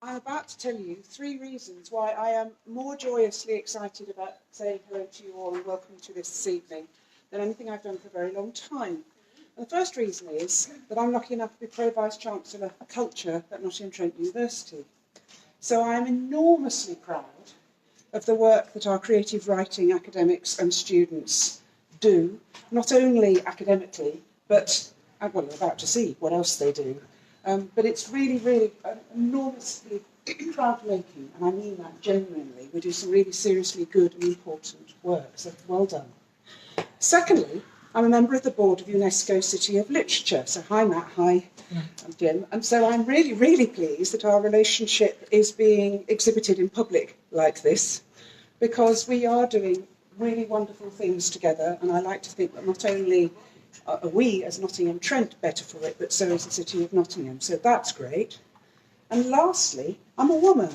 I'm about to tell you 3 reasons why I am more joyously excited about saying hello to you all and welcome you to this evening than anything I've done for a very long time. And the first reason is that I'm lucky enough to be Pro Vice-Chancellor for Culture at Nottingham Trent University. So I'm enormously proud of the work that our creative writing academics and students do, not only academically, but, well, we're about to see what else they do. But it's really enormously proud-making, and I mean that genuinely. We do some really seriously good and important work, so well done. Secondly, I'm a member of the board of UNESCO City of Literature. So hi Matt, hi I'm Jim. And so I'm really pleased that our relationship is being exhibited in public like this, because we are doing really wonderful things together, and I like to think that not only are we as Nottingham Trent better for it, but so is the City of Nottingham. So that's great. And lastly, I'm a woman.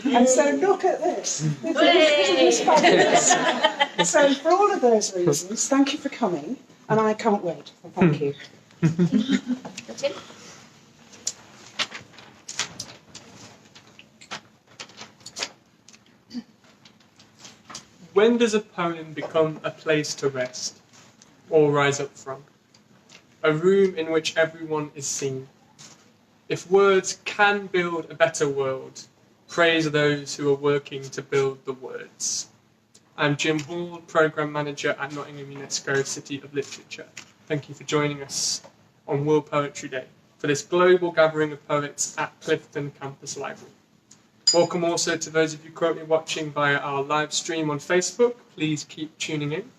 And so look at this. Isn't this fabulous? So for all of those reasons, thank you for coming, and I can't wait. Thank you. When does a poem become a place to rest or rise up from? A room in which everyone is seen. If words can build a better world, praise those who are working to build the words. I'm Jim Hall, Programme Manager at Nottingham UNESCO City of Literature. Thank you for joining us on World Poetry Day for this global gathering of poets at Clifton Campus Library. Welcome also to those of you currently watching via our live stream on Facebook. Please keep tuning in.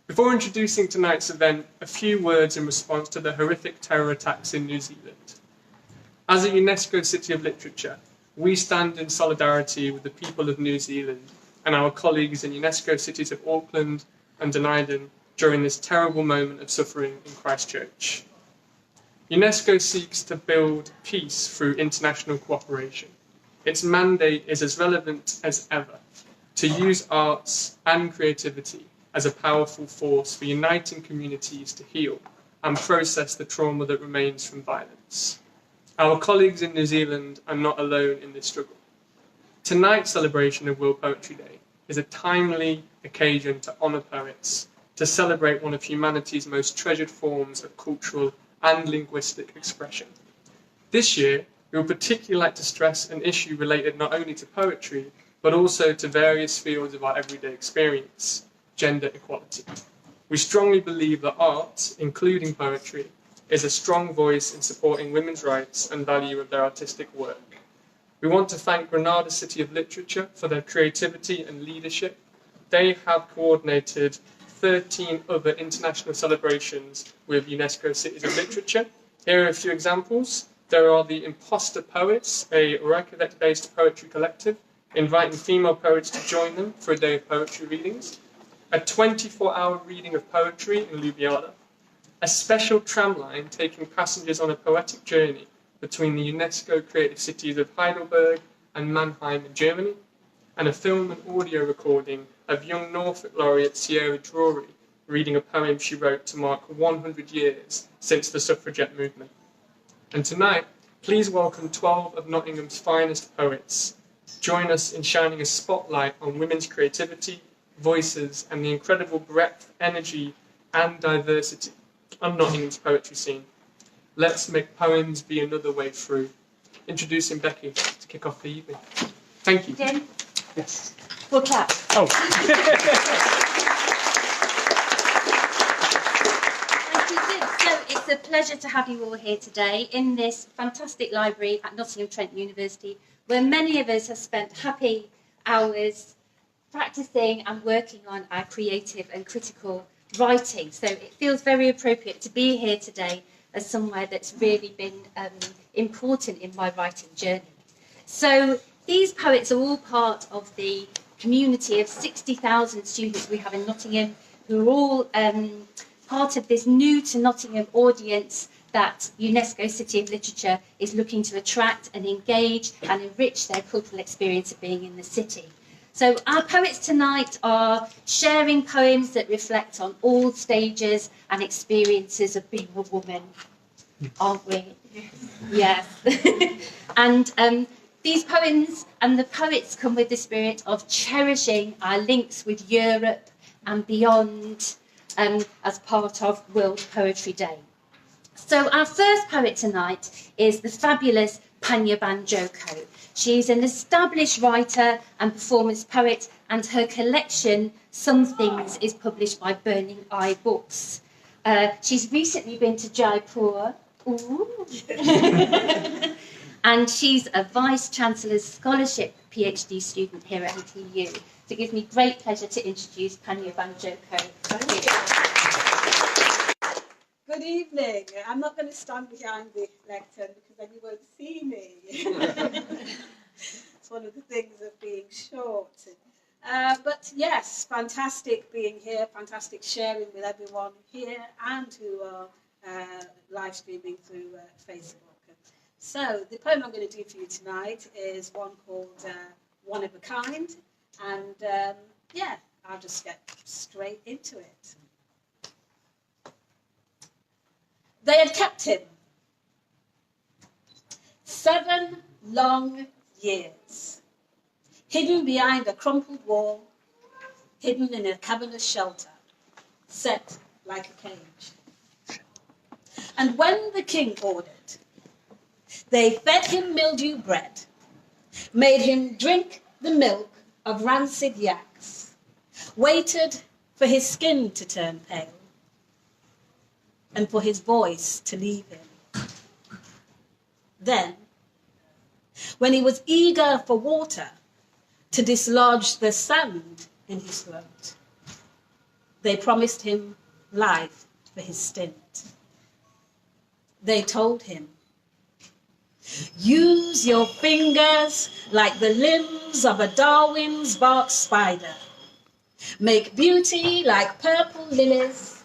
Before introducing tonight's event, a few words in response to the horrific terror attacks in New Zealand. As a UNESCO City of Literature, we stand in solidarity with the people of New Zealand and our colleagues in UNESCO cities of Auckland and Dunedin during this terrible moment of suffering in Christchurch. UNESCO seeks to build peace through international cooperation. Its mandate is as relevant as ever to use arts and creativity as a powerful force for uniting communities to heal and process the trauma that remains from violence. Our colleagues in New Zealand are not alone in this struggle. Tonight's celebration of World Poetry Day is a timely occasion to honour poets, to celebrate one of humanity's most treasured forms of cultural and linguistic expression. This year, we would particularly like to stress an issue related not only to poetry, but also to various fields of our everyday experience: gender equality. We strongly believe that art, including poetry, is a strong voice in supporting women's rights and value of their artistic work. We want to thank Granada City of Literature for their creativity and leadership. They have coordinated 13 other international celebrations with UNESCO Cities of Literature. Here are a few examples. There are the Imposter Poets, a Reykjavik-based poetry collective, inviting female poets to join them for a day of poetry readings. A 24-hour reading of poetry in Ljubljana. A special tram line taking passengers on a poetic journey between the UNESCO creative cities of Heidelberg and Mannheim in Germany, and a film and audio recording of young Norfolk laureate Sierra Drury reading a poem she wrote to mark 100 years since the suffragette movement. And tonight, please welcome 12 of Nottingham's finest poets. Join us in shining a spotlight on women's creativity, voices, and the incredible breadth, energy, and diversity on Nottingham's poetry scene. Let's make poems be another way through. Introducing Becky to kick off the evening. Thank you. Jim? Yes. We'll clap. Oh. Thank you, Jim. So it's a pleasure to have you all here today in this fantastic library at Nottingham Trent University, where many of us have spent happy hours practicing and working on our creative and critical writing. So it feels very appropriate to be here today as somewhere that's really been important in my writing journey. So these poets are all part of the community of 60,000 students we have in Nottingham, who are all part of this new to Nottingham audience that UNESCO City of Literature is looking to attract and engage and enrich their cultural experience of being in the city. So our poets tonight are sharing poems that reflect on all stages and experiences of being a woman, aren't we? Yes. And These poems and the poets come with the spirit of cherishing our links with Europe and beyond as part of World Poetry Day. So our first poet tonight is the fabulous Panya Banjoko. She's an established writer and performance poet, and her collection, Some Things, is published by Burning Eye Books. She's recently been to Jaipur. Ooh. And she's a Vice-Chancellor's Scholarship PhD student here at NTU. So it gives me great pleasure to introduce Panya Banjoko. Good evening. I'm not going to stand behind the lectern because then you won't see me. It's one of the things of being short. But yes, fantastic being here, fantastic sharing with everyone here and who are live streaming through Facebook. So the poem I'm going to do for you tonight is one called One of a Kind, and yeah, I'll just get straight into it. They had kept him 7 long years, hidden behind a crumpled wall, hidden in a cavernous shelter, set like a cage. And when the king ordered, they fed him mildew bread, made him drink the milk of rancid yaks, waited for his skin to turn pale, and for his voice to leave him. Then, when he was eager for water to dislodge the sand in his throat, they promised him life for his stint. They told him, use your fingers like the limbs of a Darwin's bark spider. Make beauty like purple lilies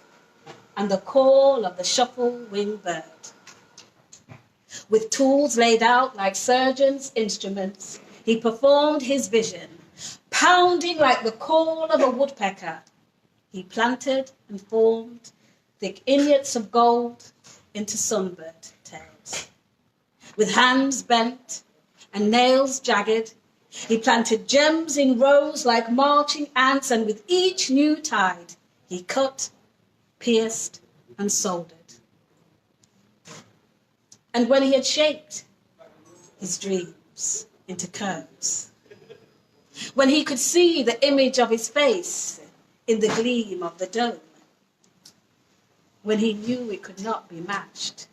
and the call of the shuffle-winged bird. With tools laid out like surgeons' instruments, he performed his vision. Pounding like the call of a woodpecker, he planted and formed thick ingots of gold into sunbird tails. With hands bent and nails jagged, he planted gems in rows like marching ants, and with each new tide, he cut, pierced, and soldered. And when he had shaped his dreams into curves, when he could see the image of his face in the gleam of the dome, when he knew it could not be matched,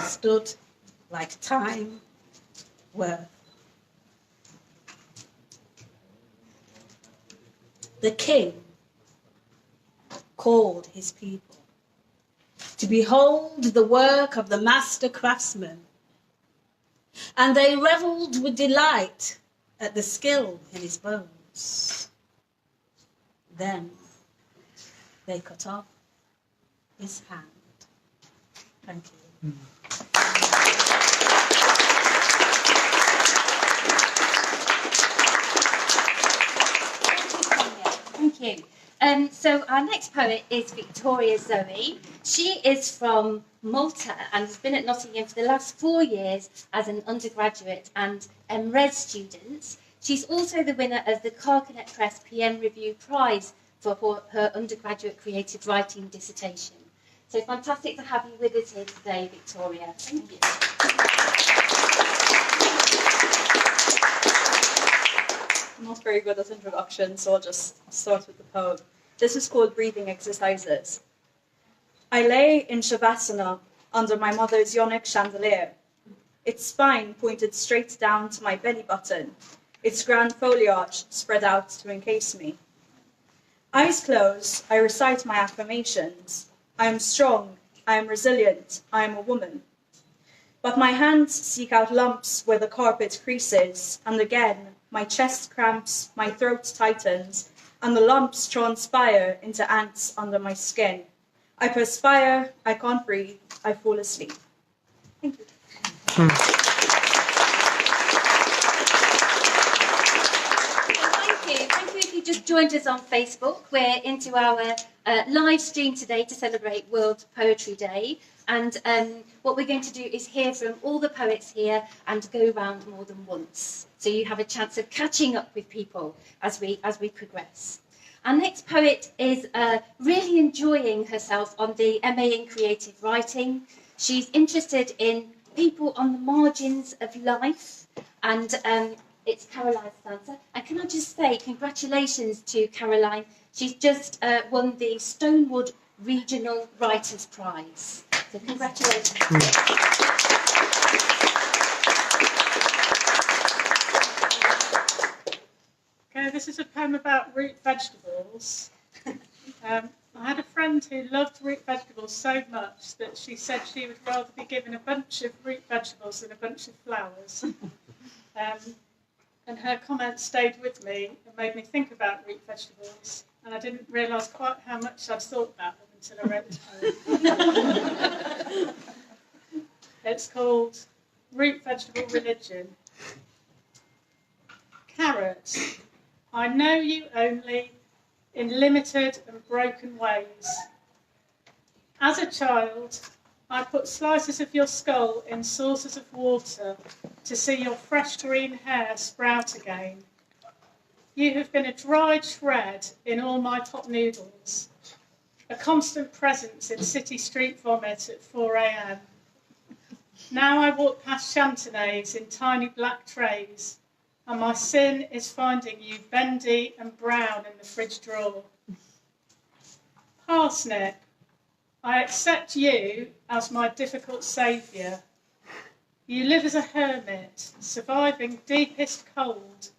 stood like time worth. The king called his people to behold the work of the master craftsman, and they revelled with delight at the skill in his bones. Then they cut off his hand. Thank you. Thank you. So our next poet is Victoria Zoe. She is from Malta and has been at Nottingham for the last 4 years as an undergraduate and MRes student. She's also the winner of the Carcanet Press PM Review Prize for her undergraduate creative writing dissertation. So fantastic to have you with us here today, Victoria. Thank you. I'm not very good at introduction, so I'll just start with the poem. This is called Breathing Exercises. I lay in Shavasana under my mother's yonic chandelier, its spine pointed straight down to my belly button, its grand foliage spread out to encase me. Eyes closed, I recite my affirmations. I am strong, I am resilient, I am a woman. But my hands seek out lumps where the carpet creases, and again, my chest cramps, my throat tightens, and the lumps transpire into ants under my skin. I perspire, I can't breathe, I fall asleep. Thank you. Thank you if you just joined us on Facebook. We're into our live stream today to celebrate World Poetry Day. And what we're going to do is hear from all the poets here and go round more than once. So you have a chance of catching up with people as we progress. Our next poet is really enjoying herself on the MA in Creative Writing. She's interested in people on the margins of life, and it's Caroline Stanza. And can I just say congratulations to Caroline. She's just won the Stonewood Regional Writers' Prize. So congratulations. Okay, this is a poem about root vegetables. I had a friend who loved root vegetables so much that she said she would rather be given a bunch of root vegetables than a bunch of flowers. And her comment stayed with me and made me think about root vegetables. And I didn't realise quite how much I'd thought about them until I read the poem. It's called Root Vegetable Religion. Carrot, I know you only in limited and broken ways. As a child, I put slices of your skull in saucers of water to see your fresh green hair sprout again. You have been a dried shred in all my pot noodles, a constant presence in city street vomit at 4 a.m. Now I walk past Chantenay's in tiny black trays, and my sin is finding you bendy and brown in the fridge drawer. Parsnip, I accept you as my difficult saviour. You live as a hermit, surviving deepest cold,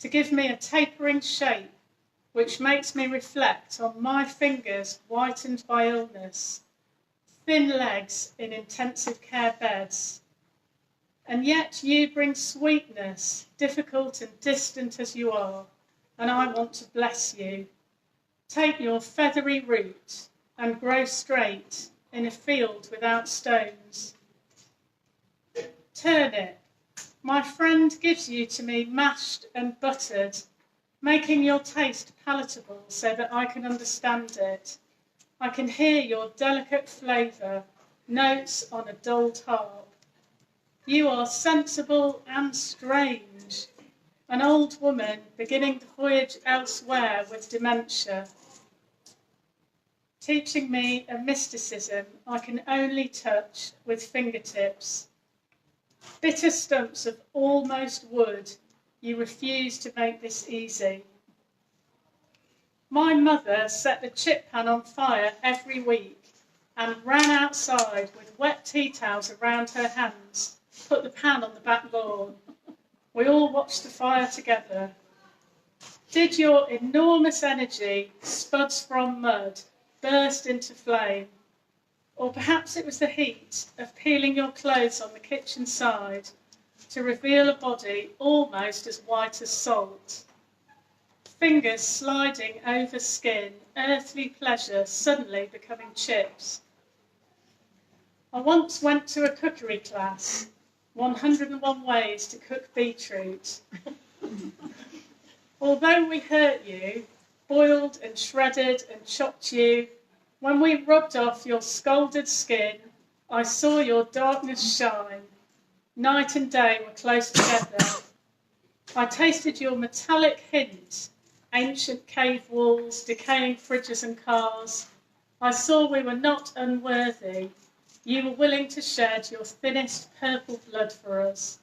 to give me a tapering shape which makes me reflect on my fingers whitened by illness, thin legs in intensive care beds. And yet you bring sweetness, difficult and distant as you are, and I want to bless you. Take your feathery root and grow straight in a field without stones. Turnip, my friend gives you to me mashed and buttered, making your taste palatable so that I can understand it. I can hear your delicate flavour, notes on a dulled harp. You are sensible and strange, an old woman beginning the voyage elsewhere with dementia, teaching me a mysticism I can only touch with fingertips. Bitter stumps of almost wood, you refuse to make this easy. My mother set the chip pan on fire every week and ran outside with wet tea towels around her hands, put the pan on the back lawn. We all watched the fire together. Did your enormous energy, spuds from mud, burst into flame? Or perhaps it was the heat of peeling your clothes on the kitchen side to reveal a body almost as white as salt. Fingers sliding over skin, earthly pleasure suddenly becoming chips. I once went to a cookery class, 101 ways to cook beetroot. Although we hurt you, boiled and shredded and chopped you, when we rubbed off your scalded skin, I saw your darkness shine. Night and day were close together. I tasted your metallic hint, ancient cave walls, decaying fridges and cars. I saw we were not unworthy. You were willing to shed your thinnest purple blood for us.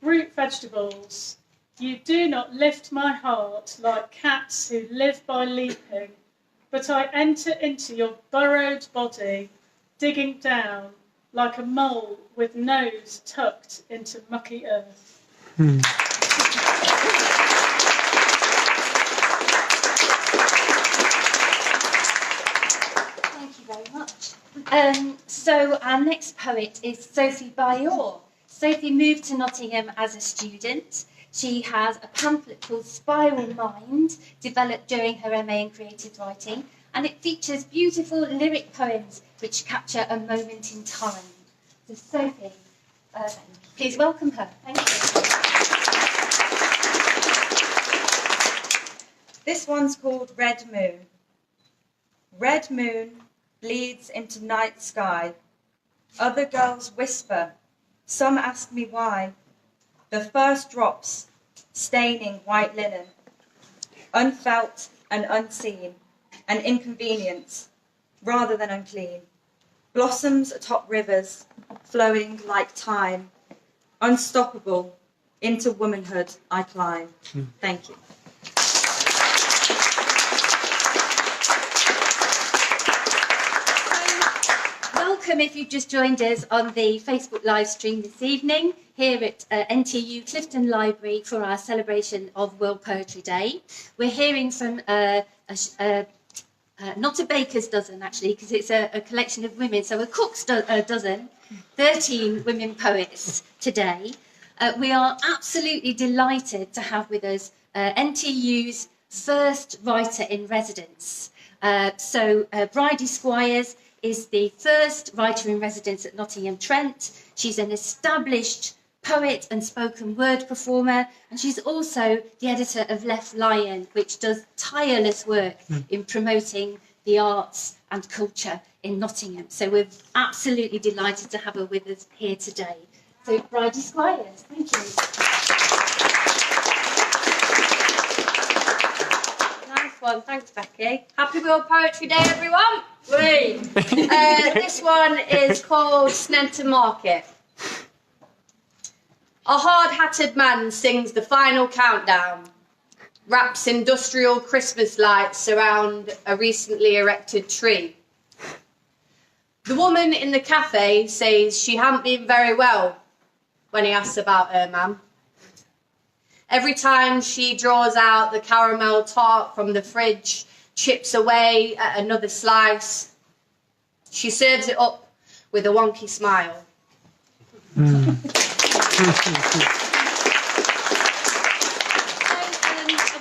Root vegetables, you do not lift my heart like cats who live by leaping, but I enter into your burrowed body, digging down like a mole with nose tucked into mucky earth. Thank you very much. So our next poet is Sophie Bayor. Sophie moved to Nottingham as a student. She has a pamphlet called Spiral Mind, developed during her MA in Creative Writing, and it features beautiful lyric poems which capture a moment in time. So Sophie, please welcome her. Thank you. This one's called Red Moon. Red moon, bleeds into night sky. Other girls whisper, some ask me why. The first drops staining white linen, unfelt and unseen, an inconvenience rather than unclean. Blossoms atop rivers, flowing like time, unstoppable, into womanhood I climb. Thank you. Welcome if you've just joined us on the Facebook live stream this evening here at NTU Clifton Library for our celebration of World Poetry Day. We're hearing from not a baker's dozen actually, because it's a collection of women, so a cook's dozen, 13 women poets today. We are absolutely delighted to have with us NTU's first writer in residence. Bridie Squires is the first writer in residence at Nottingham, Trent. She's an established poet and spoken word performer, and she's also the editor of Left Lion, which does tireless work in promoting the arts and culture in Nottingham. So we're absolutely delighted to have her with us here today. So Bridie Squires, thank you. Nice one, thanks Becky. Happy World Poetry Day everyone! This one is called Sneinton Market. A hard-hatted man sings the final countdown, wraps industrial Christmas lights around a recently erected tree. The woman in the cafe says she hadn't been very well when he asks about her man. Every time she draws out the caramel tart from the fridge, chips away at another slice, she serves it up with a wonky smile. I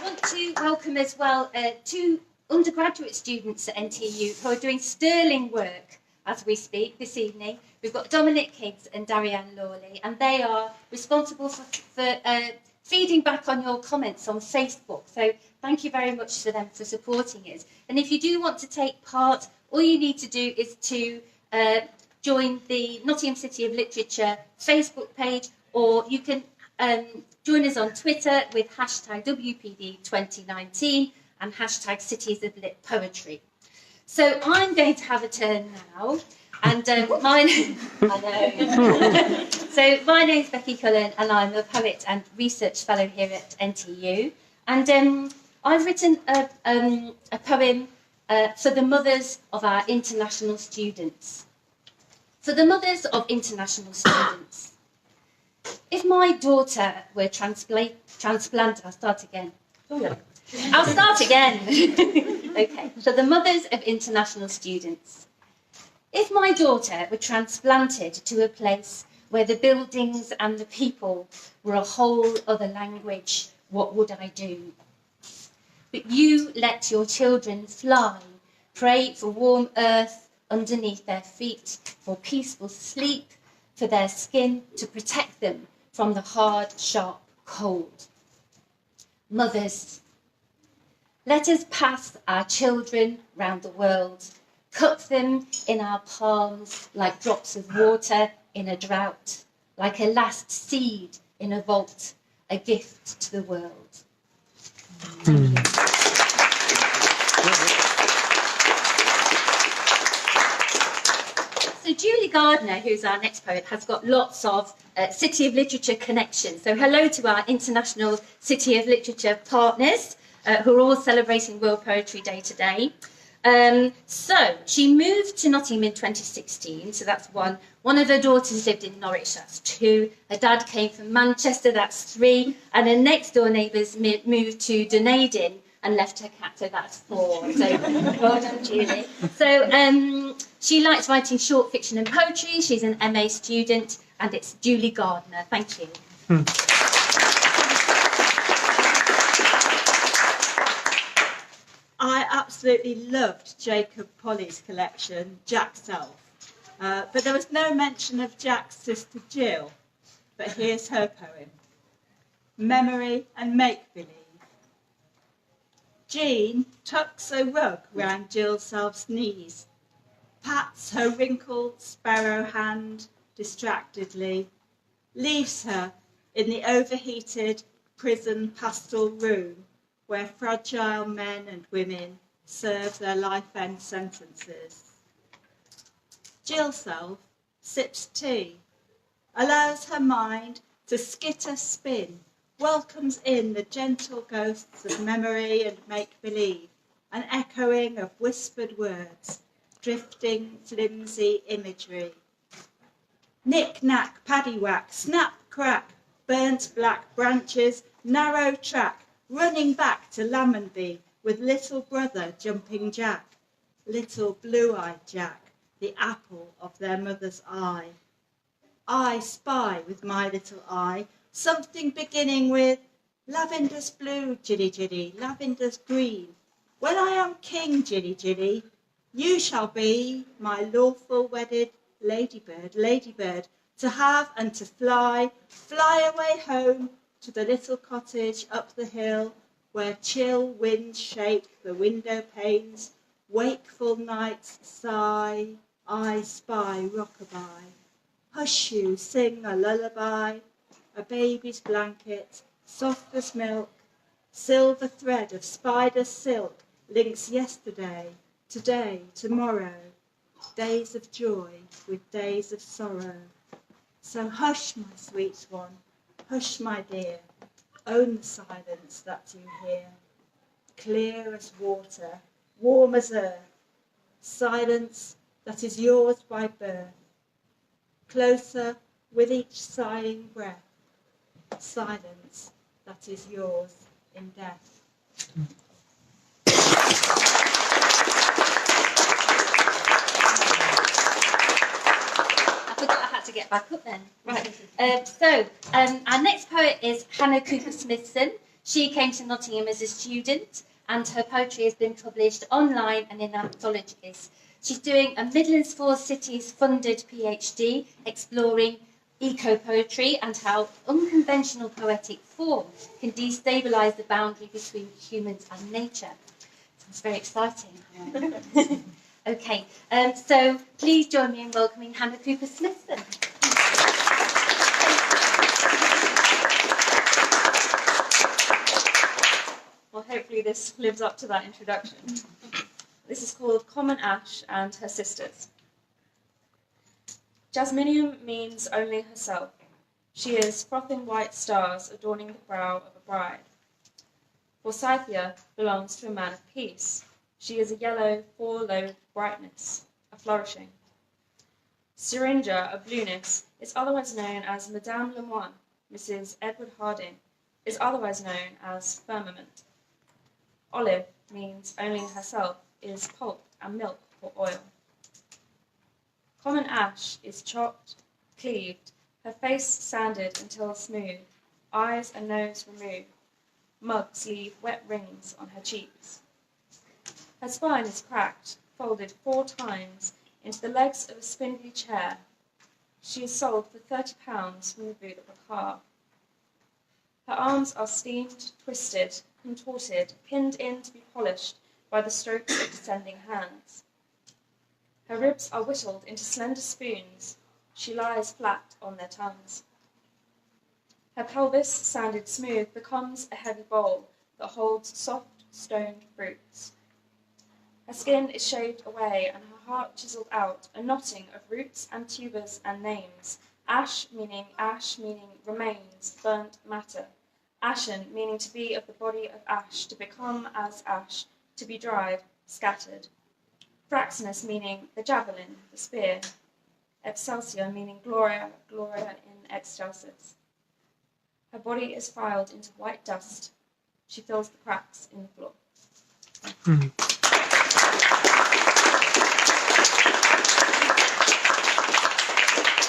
want to welcome as well two undergraduate students at NTU who are doing sterling work as we speak this evening. We've got Dominic Higgs and Darianne Lawley, and they are responsible for feeding back on your comments on Facebook. So thank you very much to them for supporting us. And if you do want to take part, all you need to do is to join the Nottingham City of Literature Facebook page, or you can join us on Twitter with hashtag WPD2019 and hashtag Cities of Lit Poetry. So I'm going to have a turn now, and my name's Becky Cullen, and I'm a poet and research fellow here at NTU. And I've written a poem for the mothers of our international students. For the mothers of international students. If my daughter were transplanted, I'll start again. I'll start again. Okay, so the mothers of international students. If my daughter were transplanted to a place where the buildings and the people were a whole other language, what would I do? But you let your children fly, pray for warm earth underneath their feet, for peaceful sleep, for their skin to protect them from the hard, sharp cold. Mothers, let us pass our children round the world, cup them in our palms like drops of water in a drought, like a last seed in a vault, a gift to the world. So Julie Gardner, who's our next poet, has got lots of City of Literature connections. So hello to our international City of Literature partners, who are all celebrating World Poetry Day today. So she moved to Nottingham in 2016, so that's one. One of her daughters lived in Norwich, that's 2. Her dad came from Manchester, that's 3. And her next door neighbours moved to Dunedin and left her cat, so that's 4. So well done, Julie. So she likes writing short fiction and poetry. She's an MA student, and it's Julie Gardner. Thank you. I absolutely loved Jacob Polly's collection, Jack Self. But there was no mention of Jack's sister Jill. But here's her poem, Memory and Make-Believe. Jean tucks a rug round Jill Self's knees. pats her wrinkled sparrow hand distractedly, leaves her in the overheated prison pastoral room where fragile men and women serve their life-end sentences. Jill Self sips tea, allows her mind to skitter spin, welcomes in the gentle ghosts of memory and make-believe, an echoing of whispered words, drifting flimsy imagery. Knick-knack, paddywhack, snap-crack, burnt black branches, narrow track, running back to Lammonby with little brother jumping jack, little blue-eyed Jack, the apple of their mother's eye. I spy with my little eye something beginning with lavender's blue, jilly jilly, lavender's green. When I am king, jilly jilly, you shall be my lawful wedded ladybird, ladybird, to have and to fly, fly away home to the little cottage up the hill where chill winds shake the window panes, wakeful nights sigh, I spy rockabye. Hush you, sing a lullaby, a baby's blanket, soft as milk, silver thread of spider silk links yesterday, today, tomorrow, days of joy with days of sorrow. So hush, my sweet one, hush, my dear, own the silence that you hear, clear as water, warm as earth, silence that is yours by birth, closer with each sighing breath, silence that is yours in death. I forgot I had to get back up then. Right. So our next poet is Hannah Cooper-Smithson. She came to Nottingham as a student, and her poetry has been published online and in anthologies. She's doing a Midlands Four Cities funded PhD exploring eco-poetry and how unconventional poetic form can destabilise the boundary between humans and nature. Sounds very exciting. Okay, so please join me in welcoming Hannah Cooper-Smithson. Well, hopefully this lives up to that introduction. This is called Common Ash and Her Sisters. Jasminium means only herself. She is frothing white stars adorning the brow of a bride. Forsythia belongs to a man of peace. She is a yellow, four-lobed brightness, a flourishing. Syringa, a blueness, is otherwise known as Madame Lemoine. Mrs. Edward Harding is otherwise known as firmament. Olive means only herself, is pulp and milk or oil. Common ash is chopped, cleaved, her face sanded until smooth, eyes and nose removed. Mugs leave wet rings on her cheeks. Her spine is cracked, folded 4 times into the legs of a spindly chair. She is sold for £30 from the boot of a car. Her arms are steamed, twisted, contorted, pinned in to be polished by the strokes of descending hands. Her ribs are whittled into slender spoons. She lies flat on their tongues. Her pelvis, sanded smooth, becomes a heavy bowl that holds soft, stoned fruits. Her skin is shaved away and her heart chiselled out, a knotting of roots and tubers and names. Ash meaning remains, burnt matter. Ashen meaning to be of the body of ash, to become as ash, to be dried, scattered. Fraxinus meaning the javelin, the spear. Excelsior meaning gloria, gloria in excelsis. Her body is filed into white dust. She fills the cracks in the floor.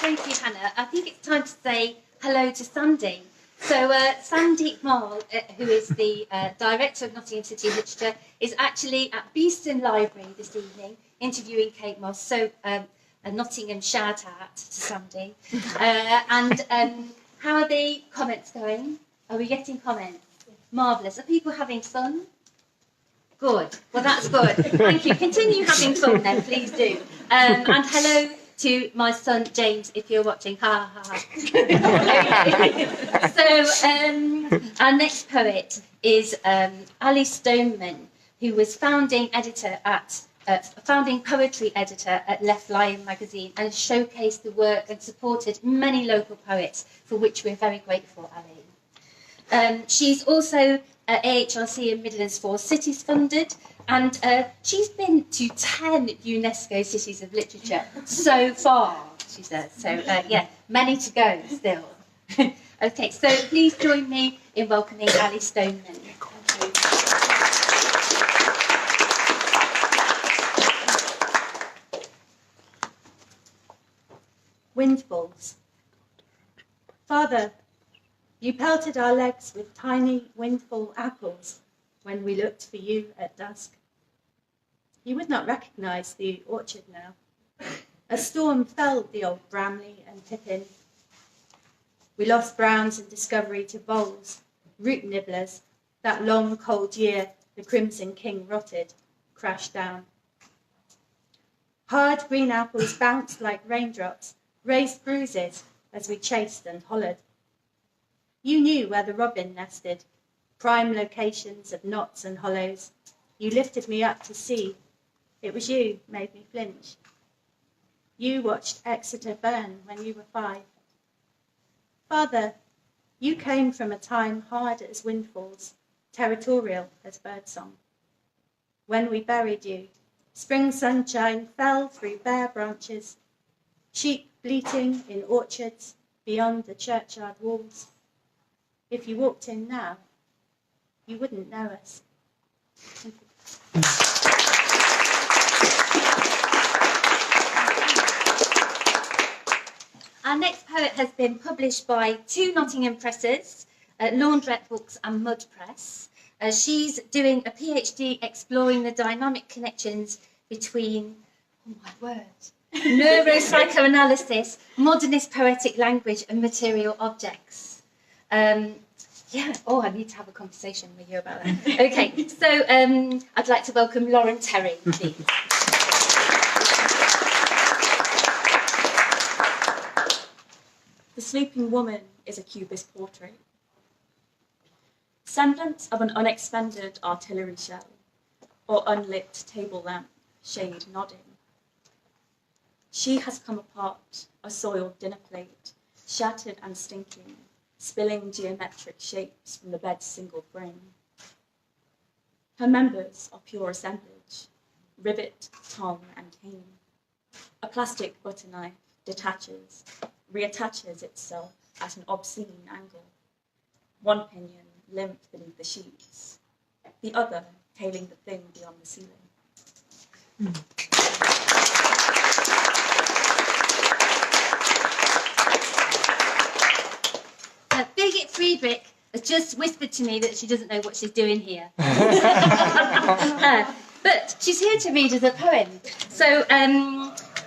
Thank you, Hannah. I think it's time to say hello to Sandy. So Sandy Marl, who is the Director of Nottingham City Literature, is actually at Beeston Library this evening interviewing Kate Moss. So a Nottingham shout out to Sandy. How are the comments going? Are we getting comments? Marvellous. Are people having fun? Good. Well, that's good. Thank you. Continue having fun then, please do. And hello to my son James, if you're watching. Ha ha ha. So our next poet is Ali Stoneman, who was founding poetry editor at Left Lion magazine, and showcased the work and supported many local poets, for which we're very grateful, Ali. She's also AHRC and Midlands 4 Cities funded, and she's been to 10 UNESCO Cities of Literature so far, she says. So, yeah, many to go still. Okay, so please join me in welcoming Ali Stoneman. Thank you. Windfalls. Father, you pelted our legs with tiny windfall apples when we looked for you at dusk. You would not recognise the orchard now. A storm felled the old Bramley and Pippin. We lost Browns and Discovery to voles, root nibblers. That long cold year the Crimson King rotted, crashed down. Hard green apples bounced like raindrops, raised bruises as we chased and hollered. You knew where the robin nested, prime locations of knots and hollows. You lifted me up to see. It was you made me flinch. You watched Exeter burn when you were 5. Father, you came from a time hard as windfalls, territorial as birdsong. When we buried you, spring sunshine fell through bare branches, sheep bleating in orchards beyond the churchyard walls. If you walked in now, you wouldn't know us. Thank you. Our next poet has been published by 2 Nottingham presses, Laundrette Books and Mud Press. She's doing a PhD exploring the dynamic connections between, oh my word, neuropsychoanalysis, modernist poetic language and material objects. Yeah, oh, I need to have a conversation with you about that. Okay, so I'd like to welcome Lauren Terry, please. The sleeping woman is a cubist portrait. Semblance of an unexpended artillery shell or unlit table lamp, shade nodding. She has come apart, a soiled dinner plate, shattered and stinking, spilling geometric shapes from the bed's single frame. Her members are pure assemblage, rivet, tongue, and cane. A plastic butter knife detaches, reattaches itself at an obscene angle. One pinion limp beneath the sheets, the other tailing the thing beyond the ceiling. Birgit Friedrich has just whispered to me that she doesn't know what she's doing here. But she's here to read us a poem. So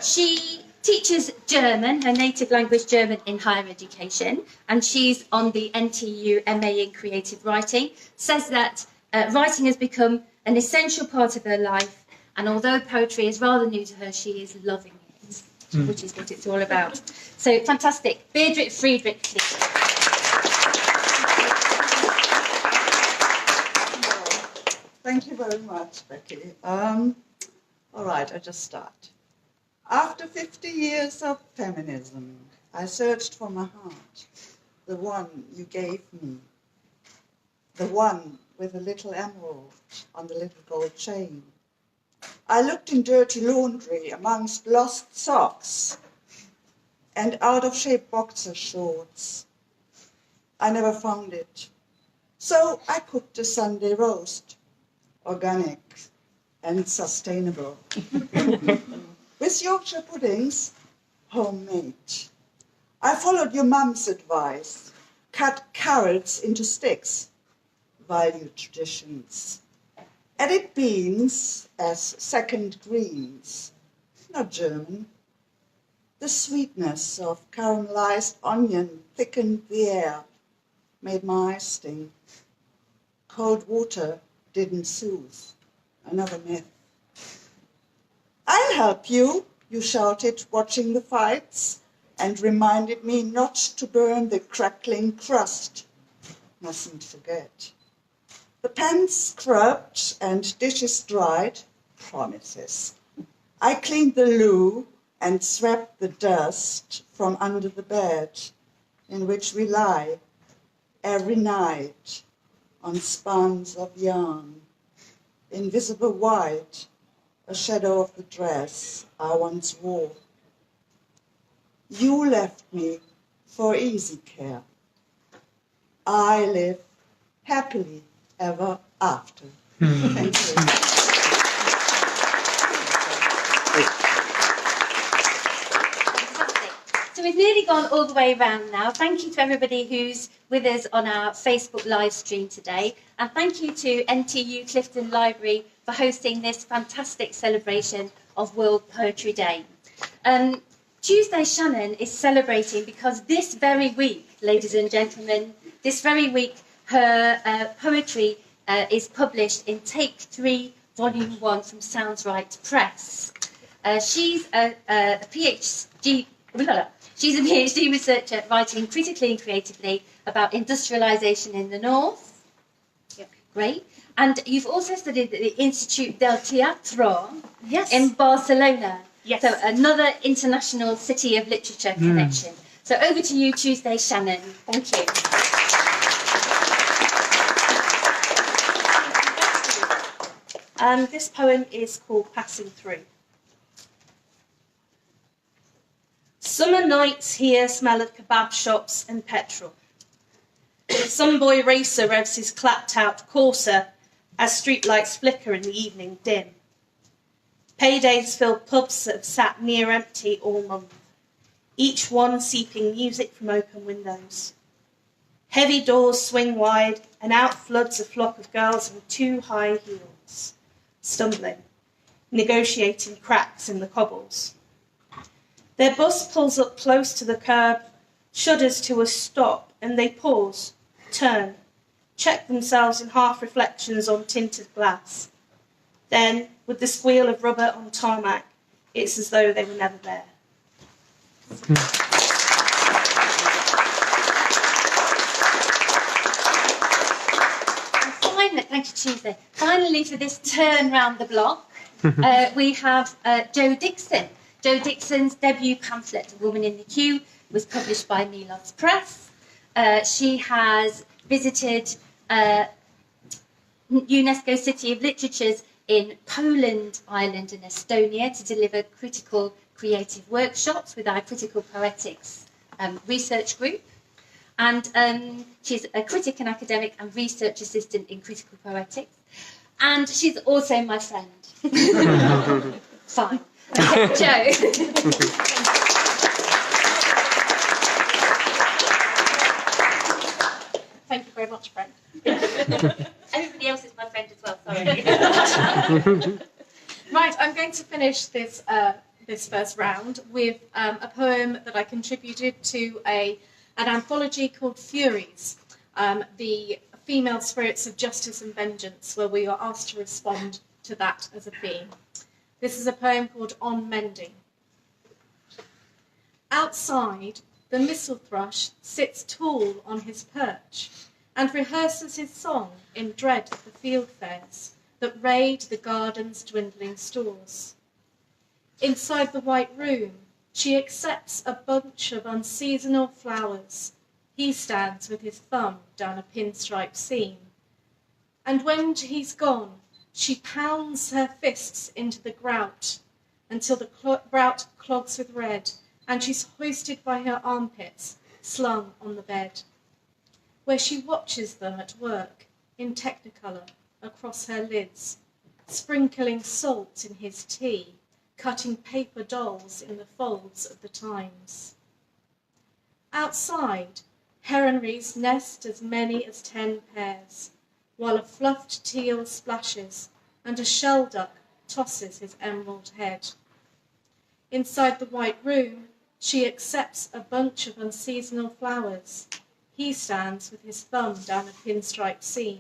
she teaches German, her native language German, in higher education, and she's on the NTU MA in Creative Writing. Says that writing has become an essential part of her life, and although poetry is rather new to her, she is loving it, which is what it's all about. So fantastic. Birgit Friedrich, please. Thank you very much, Becky. All right, I just start. After 50 years of feminism, I searched for my heart, the one you gave me, the one with a little emerald on the little gold chain. I looked in dirty laundry amongst lost socks and out-of-shape boxer shorts. I never found it. So I cooked a Sunday roast, organic and sustainable. With Yorkshire puddings, homemade. I followed your mum's advice, cut carrots into sticks, value traditions. Added beans as second greens, not German. The sweetness of caramelized onion thickened the air, made my eyes sting. Cold water didn't soothe, another myth. I'll help you, you shouted, watching the fights, and reminded me not to burn the crackling crust. Mustn't forget. The pans scrubbed and dishes dried, promises. I cleaned the loo and swept the dust from under the bed in which we lie every night on spans of yarn, invisible white, a shadow of the dress I once wore. You left me for easy care. I live happily ever after. Thank you. Fantastic. So we've nearly gone all the way around now. Thank you to everybody who's with us on our Facebook live stream today. And thank you to NTU Clifton Library for hosting this fantastic celebration of World Poetry Day. Tuesday Shannon is celebrating because this very week, ladies and gentlemen, this very week her poetry is published in Take 3, Volume 1 from Sounds Right Press. She's a PhD researcher writing critically and creatively about industrialisation in the north. Yep. Great. And you've also studied at the Institut del Teatro in Barcelona. Yes. So another international city of literature connection. So over to you, Tuesday Shannon. Thank you. This poem is called Passing Through. Summer nights here smell of kebab shops and petrol. Some boy racer revs his clapped-out Corsa as streetlights flicker in the evening dim. Paydays fill pubs that have sat near empty all month, each one seeping music from open windows. Heavy doors swing wide, and out floods a flock of girls in too high heels, stumbling, negotiating cracks in the cobbles. Their bus pulls up close to the curb, shudders to a stop, and they pause, turn, check themselves in half-reflections on tinted glass. Then, with the squeal of rubber on tarmac, it's as though they were never there. Finally, thank you, Tuesday. Finally, for this turn round the block, we have Jo Dixon. Jo Dixon's debut pamphlet, A Woman in the Queue, was published by Milos Press. She has visited UNESCO City of Literatures in Poland, Ireland and Estonia to deliver critical creative workshops with our Critical Poetics research group. And she's a critic and academic and research assistant in Critical Poetics. And she's also my friend. Fine. Okay, Jo. Thank you very much, friend. Everybody else is my friend as well, sorry. Right, I'm going to finish this this first round with a poem that I contributed to an anthology called Furies, the female spirits of justice and vengeance, where we are asked to respond to that as a theme. This is a poem called On Mending. Outside, the missel thrush sits tall on his perch and rehearses his song in dread of the field fairs that raid the garden's dwindling stores. Inside the white room, she accepts a bunch of unseasonal flowers. He stands with his thumb down a pinstripe seam. And when he's gone, she pounds her fists into the grout until the grout clogs with red, and she's hoisted by her armpits, slung on the bed, where she watches them at work in technicolor across her lids, sprinkling salt in his tea, cutting paper dolls in the folds of the Times. Outside, heronries nest as many as 10 pairs, while a fluffed teal splashes and a shell duck tosses his emerald head. Inside the white room, she accepts a bunch of unseasonal flowers. He stands with his thumb down a pinstripe seam.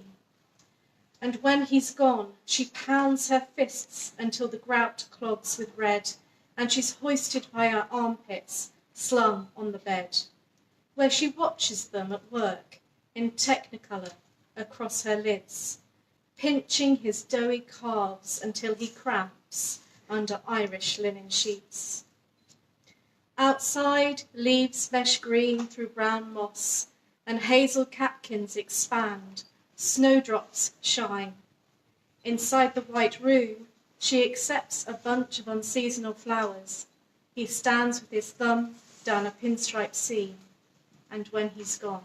And when he's gone, she pounds her fists until the grout clogs with red, and she's hoisted by her armpits, slung on the bed, where she watches them at work in technicolor across her lids, pinching his doughy calves until he cramps under Irish linen sheets. Outside, leaves mesh green through brown moss, and hazel catkins expand, snowdrops shine. Inside the white room, she accepts a bunch of unseasonal flowers. He stands with his thumb down a pinstripe seam, and when he's gone.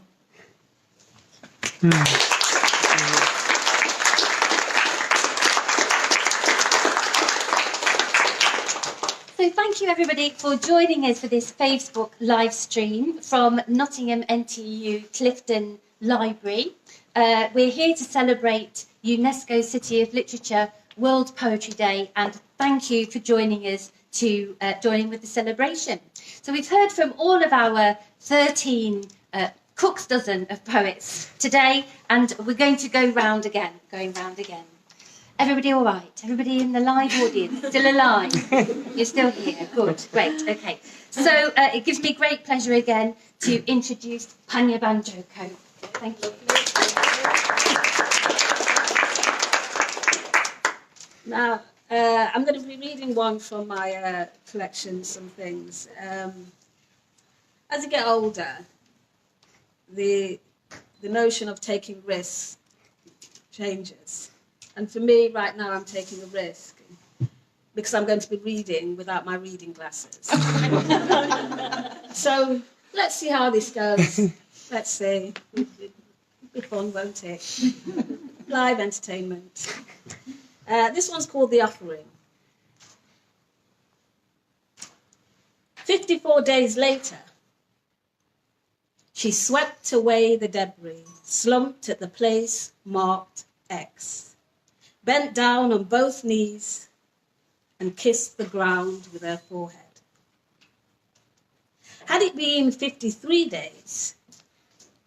So thank you everybody for joining us for this Facebook live stream from Nottingham NTU Clifton Library. We're here to celebrate UNESCO City of Literature World Poetry Day, and thank you for joining us to join with the celebration. So we've heard from all of our 13 cook's dozen of poets today, and we're going to go round again, Everybody all right? Everybody in the live audience still alive? You're still here. Good, great, okay. So it gives me great pleasure again to introduce Panya Banjoko. Thank you. Now, I'm going to be reading one from my collection, some things. As you get older, the notion of taking risks changes. And for me, right now, I'm taking a risk because I'm going to be reading without my reading glasses. So let's see how this goes. Let's see. It'll be fun, won't it? Live entertainment. This one's called The Offering. 54 days later, she swept away the debris, slumped at the place marked X, bent down on both knees and kissed the ground with her forehead. Had it been 53 days,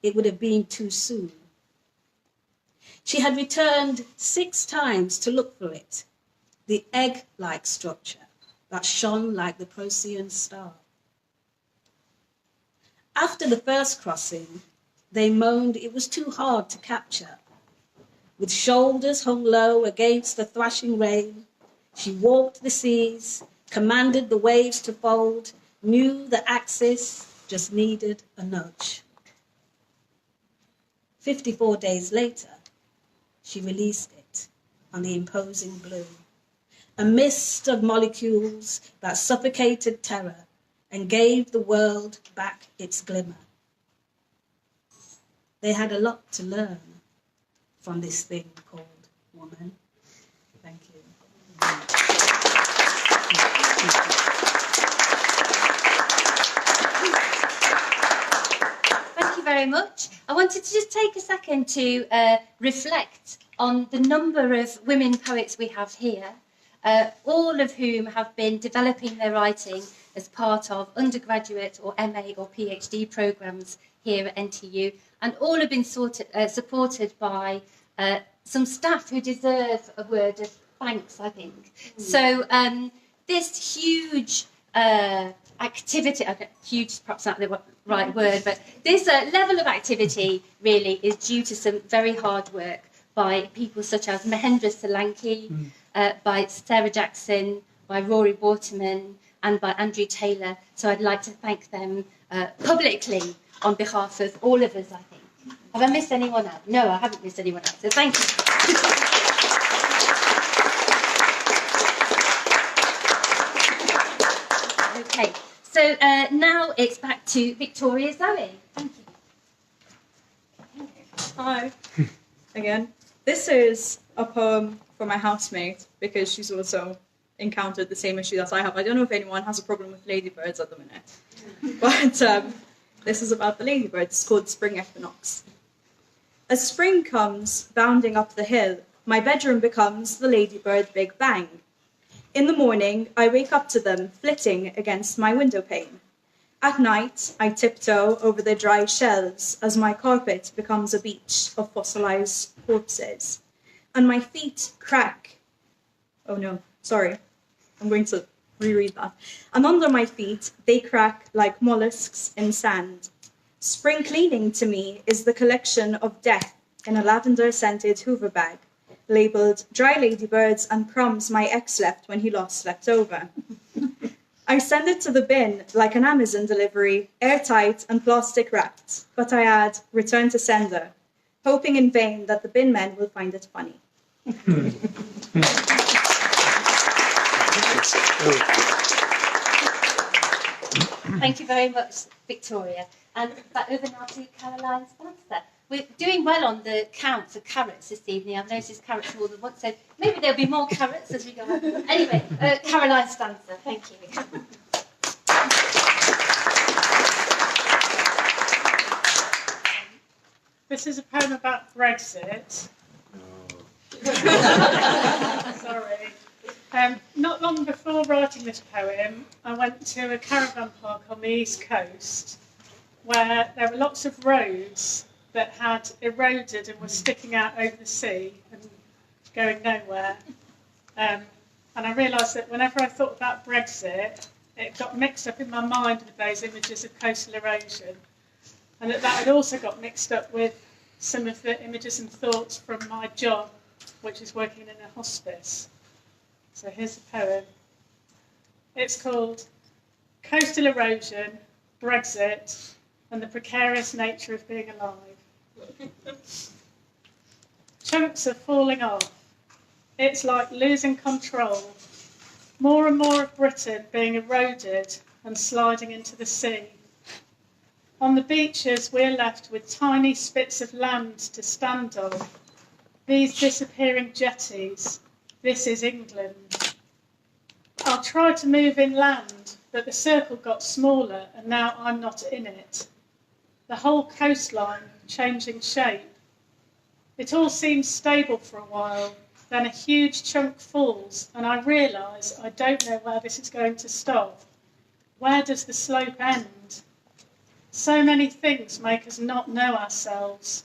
it would have been too soon. She had returned 6 times to look for it, the egg-like structure that shone like the Procyon star. After the first crossing, they moaned it was too hard to capture. With shoulders hung low against the thrashing rain, she walked the seas, commanded the waves to fold, knew the axis just needed a nudge. 54 days later, she released it on the imposing blue, a mist of molecules that suffocated terror and gave the world back its glimmer. They had a lot to learn from this thing called woman. Thank you. Thank you very much. I wanted to just take a second to reflect on the number of women poets we have here, all of whom have been developing their writing as part of undergraduate or MA or PhD programmes here at NTU, and all have been supported by some staff who deserve a word of thanks, I think. So this huge activity, huge is perhaps not the right word, but this level of activity really is due to some very hard work by people such as Mahendra Solanki, by Sarah Jackson, by Rory Waterman, and by Andrew Taylor. So I'd like to thank them publicly on behalf of all of us, I think. Have I missed anyone out? No, I haven't missed anyone out. So thank you. Okay, so now it's back to Victoria Zoe. Thank you. Hi, again. This is a poem for my housemate because she's also encountered the same issue that I have. I don't know if anyone has a problem with ladybirds at the minute, but this is about the ladybirds. It's called Spring Equinox. As spring comes bounding up the hill, my bedroom becomes the ladybird Big Bang. In the morning, I wake up to them flitting against my window pane. At night, I tiptoe over the dry shelves as my carpet becomes a beach of fossilized corpses. and my feet crack. Oh no, sorry. I'm going to reread that. And under my feet, they crack like mollusks in sand. Spring cleaning to me is the collection of death in a lavender-scented Hoover bag, labelled dry ladybirds and crumbs my ex left when he lost slept over. I send it to the bin like an Amazon delivery, airtight and plastic wrapped, but I add return to sender, hoping in vain that the bin men will find it funny. Thank you very much, Victoria. And back over now to Caroline Spencer. We're doing well on the count for carrots this evening. I've noticed carrots more than once, so maybe there'll be more carrots as we go on. Anyway, Caroline Spencer, thank you. This is a poem about Brexit. Sorry. Not long before writing this poem, I went to a caravan park on the east coast where there were lots of roads that had eroded and were sticking out over the sea and going nowhere. And I realised that whenever I thought about Brexit, it got mixed up in my mind with those images of coastal erosion. And that had also got mixed up with some of the images and thoughts from my job, which is working in a hospice. So here's the poem. It's called Coastal Erosion, Brexit, and the Precarious Nature of Being Alive. Chunks are falling off. It's like losing control. More and more of Britain being eroded and sliding into the sea. On the beaches, we're left with tiny spits of land to stand on. These disappearing jetties. This is England. I'll try to move inland, but the circle got smaller and now I'm not in it. The whole coastline changing shape. It all seems stable for a while, then a huge chunk falls and I realise I don't know where this is going to stop. Where does the slope end? So many things make us not know ourselves.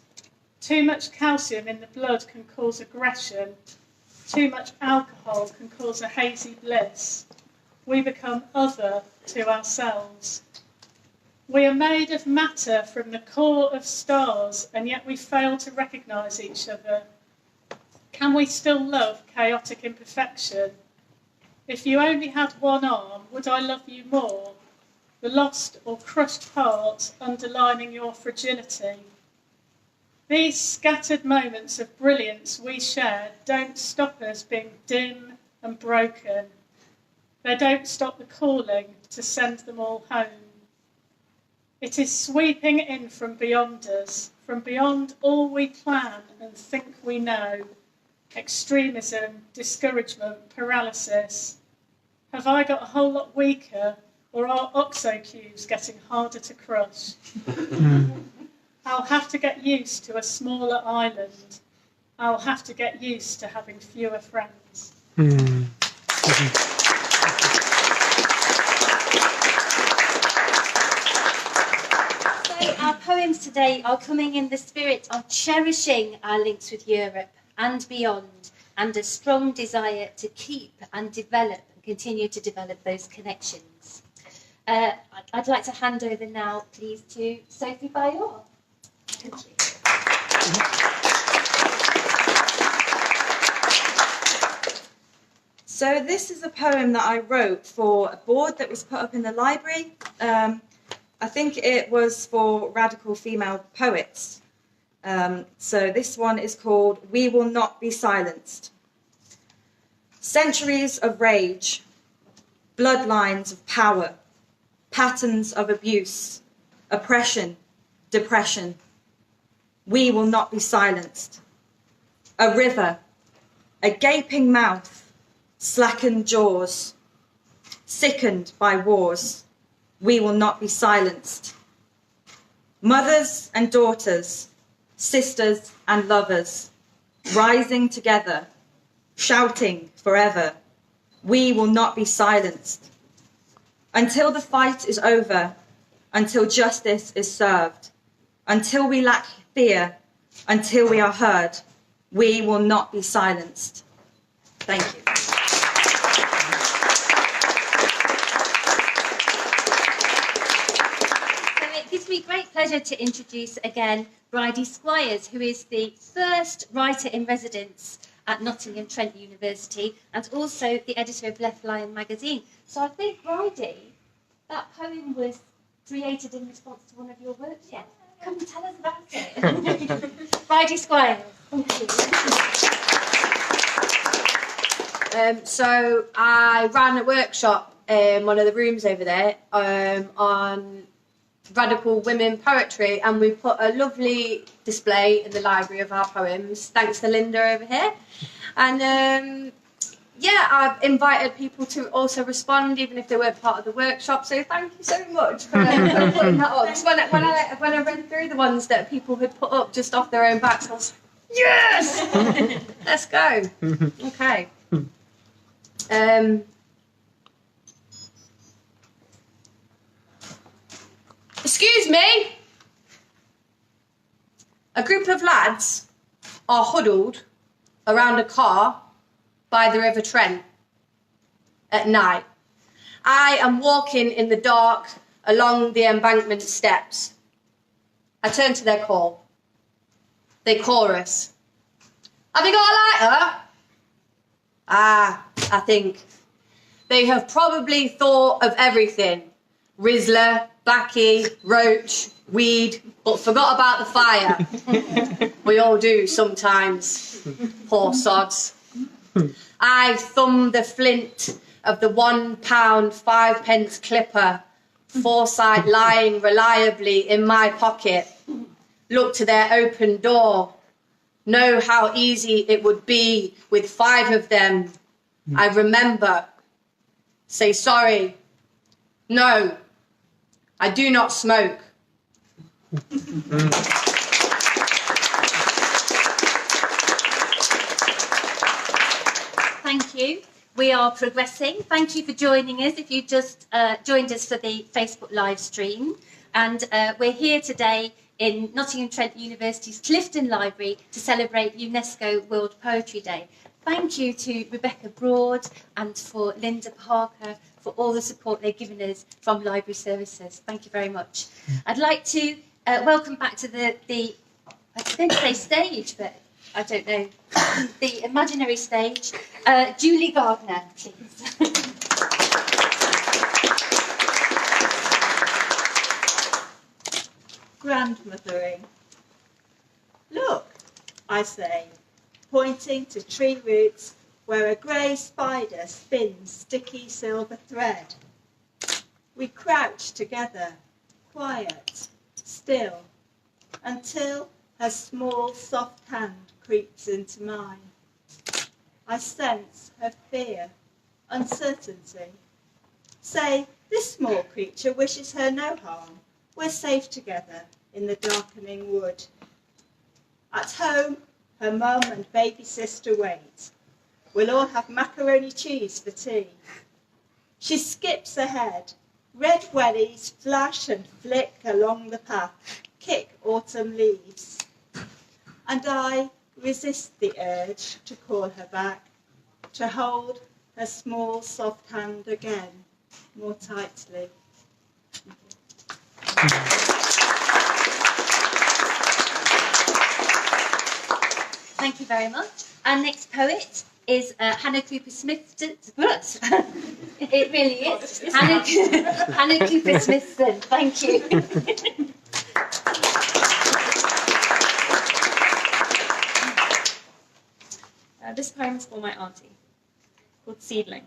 Too much calcium in the blood can cause aggression. Too much alcohol can cause a hazy bliss. We become other to ourselves. We are made of matter from the core of stars, and yet we fail to recognise each other. Can we still love chaotic imperfection? If you only had one arm, would I love you more? The lost or crushed part underlining your fragility. These scattered moments of brilliance we share don't stop us being dim and broken. They don't stop the calling to send them all home. It is sweeping in from beyond us, from beyond all we plan and think we know. Extremism, discouragement, paralysis. Have I got a whole lot weaker, or are OXO cubes getting harder to crush? I'll have to get used to a smaller island. I'll have to get used to having fewer friends. So our poems today are coming in the spirit of cherishing our links with Europe and beyond, and a strong desire to keep and develop and continue to develop those connections. I'd like to hand over now, please, to Sophie Bayor. Thank you. So this is a poem that I wrote for a board that was put up in the library. I think it was for radical female poets. So this one is called We Will Not Be Silenced. Centuries of rage, bloodlines of power, patterns of abuse, oppression, depression. We will not be silenced. A river, a gaping mouth, slackened jaws, sickened by wars. We will not be silenced. Mothers and daughters, sisters and lovers, rising together, shouting forever. We will not be silenced. Until the fight is over, until justice is served, until we lack fear, until we are heard, We will not be silenced. Thank you. It gives me great pleasure to introduce again Bridie Squires, who is the first writer in residence at Nottingham Trent University and also the editor of Left Lion magazine. So I think, Bridie, that poem was created in response to one of your works. Yeah. Come and tell us about it. Bridie Squires. Thank you. So I ran a workshop in one of the rooms over there on radical women poetry, and we put a lovely display in the library of our poems, thanks to Linda over here. And yeah, I've invited people to also respond, even if they weren't part of the workshop. So thank you so much for putting that up. Because when I read through the ones that people had put up just off their own backs, I was like, yes, let's go. Okay. Excuse me. A group of lads are huddled around a car by the River Trent at night. I am walking in the dark along the embankment steps. I turn to their call. They chorus. Have you got a lighter? Ah, I think. They have probably thought of everything. Rizzler, Backy, Roach, weed, but forgot about the fire. We all do sometimes. Poor sods. I thumb the flint of the £1 5p clipper, Foresight lying reliably in my pocket. Look to their open door. Know how easy it would be with 5 of them. I remember. Say sorry. No, I do not smoke. Thank you. We are progressing. Thank you for joining us if you just joined us for the Facebook live stream. And we're here today in Nottingham Trent University's Clifton Library to celebrate UNESCO World Poetry Day. Thank you to Rebecca Broad and for Linda Parker for all the support they've given us from Library Services. Thank you very much. I'd like to welcome back to the I was going to say stage, but I don't know, the imaginary stage, Julie Gardner, please. Grandmothering. Look, I say, pointing to tree roots where a grey spider spins sticky silver thread. We crouch together, quiet, still, until her small soft hand creeps into mine. I sense her fear, uncertainty. Say, this small creature wishes her no harm. We're safe together in the darkening wood. At home, her mum and baby sister wait. We'll all have macaroni cheese for tea. She skips ahead. Red wellies flash and flick along the path, kick autumn leaves. And I resist the urge to call her back, to hold her small soft hand again more tightly. Thank you very much. Our next poet is Hannah Cooper Smithson. It really is. Hannah Cooper Smithson. Thank you. This poem is for my auntie, called Seedling.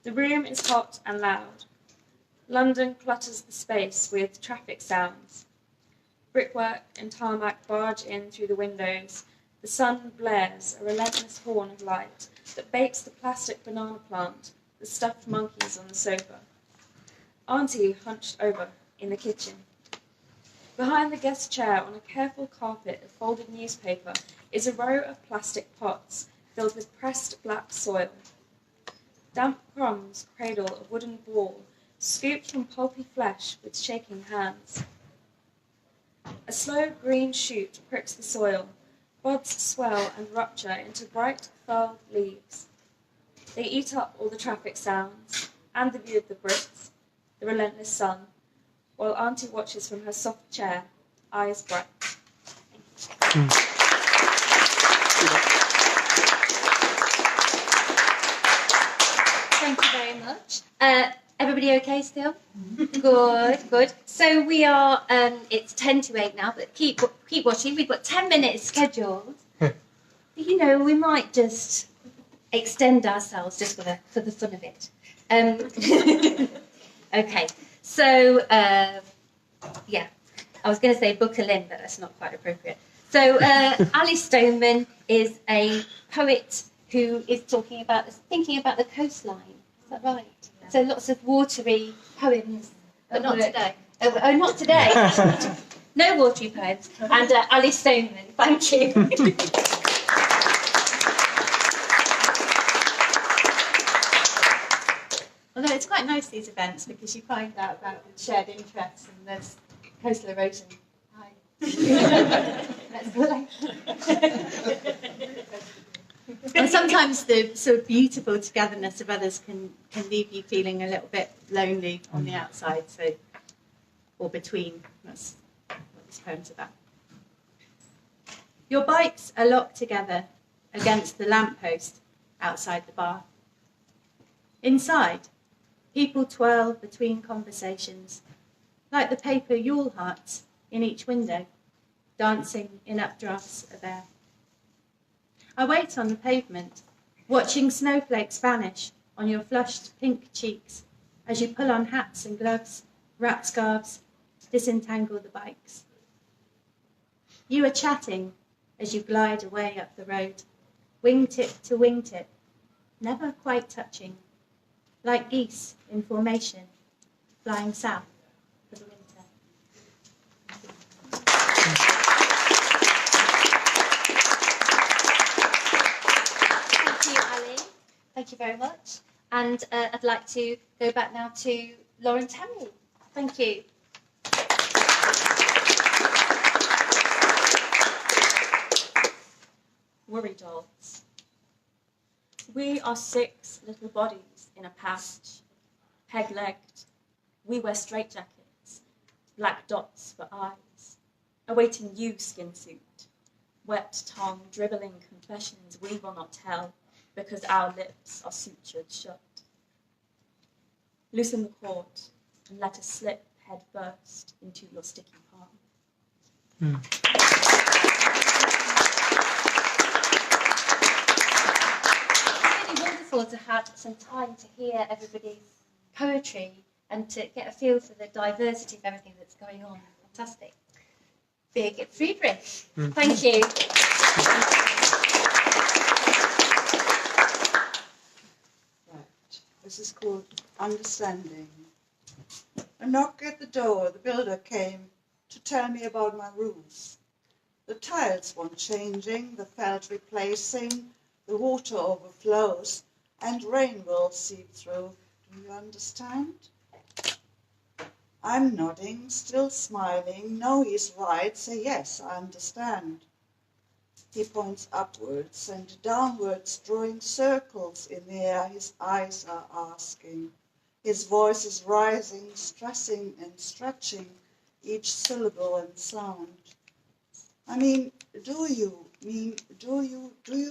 The room is hot and loud. London clutters the space with traffic sounds. Brickwork and tarmac barge in through the windows. The sun blares, a relentless horn of light that bakes the plastic banana plant, the stuffed monkeys on the sofa. Auntie hunched over in the kitchen. Behind the guest chair, on a careful carpet of folded newspaper, is a row of plastic pots filled with pressed black soil. Damp crumbs cradle a wooden ball, scooped from pulpy flesh with shaking hands. A slow green shoot pricks the soil, Buds swell and rupture into bright, furled leaves. They eat up all the traffic sounds and the view of the bricks, the relentless sun, while Auntie watches from her soft chair, eyes bright. Thank you very much. Everybody okay still? Good, good. So we are, it's 10 to 8 now, but keep watching. We've got 10 minutes scheduled. You know, we might just extend ourselves just for the fun of it. Okay, so, yeah, I was going to say buckle in, but that's not quite appropriate. So Alice Stoneman is a poet who is thinking about the coastline. Is that right? So lots of watery poems. But not today. Oh, not today. No watery poems. And Alice Stoneman, thank you. Although it's quite nice, these events, because you find out about shared interests and there's coastal erosion. Hi. Let's play. And sometimes the sort of beautiful togetherness of others can leave you feeling a little bit lonely on the outside, so, or between. That's what this poem's about. Your bikes are locked together against the lamppost outside the bar. Inside, people twirl between conversations, like the paper Yule hearts in each window, dancing in updrafts of air. I wait on the pavement, watching snowflakes vanish on your flushed pink cheeks as you pull on hats and gloves, wrap scarves, disentangle the bikes. You are chatting as you glide away up the road, wingtip to wingtip, never quite touching, like geese in formation, flying south for the winter. Thank you, Ali. Thank you very much. And I'd like to go back now to Lauren Terry. Thank you. Worry dolls. We are 6 little bodies in a pouch, peg-legged. We wear straitjackets, black dots for eyes, awaiting you, skin suit, wet tongue dribbling confessions we will not tell because our lips are sutured shut. Loosen the cord and let us slip head first into your sticky palm. Wonderful to have some time to hear everybody's poetry and to get a feel for the diversity of everything that's going on. Fantastic. Birgit Friedrich. Thank you. Right. This is called Understanding. A knock at the door. The builder came to tell me about my roofs. The tiles want changing, the felt replacing, the water overflows, and rain will seep through. Do you understand? I'm nodding, still smiling. No, he's right. Say yes, I understand. He points upwards and downwards, drawing circles in the air. His eyes are asking. His voice is rising, stressing and stretching each syllable and sound. I mean, do you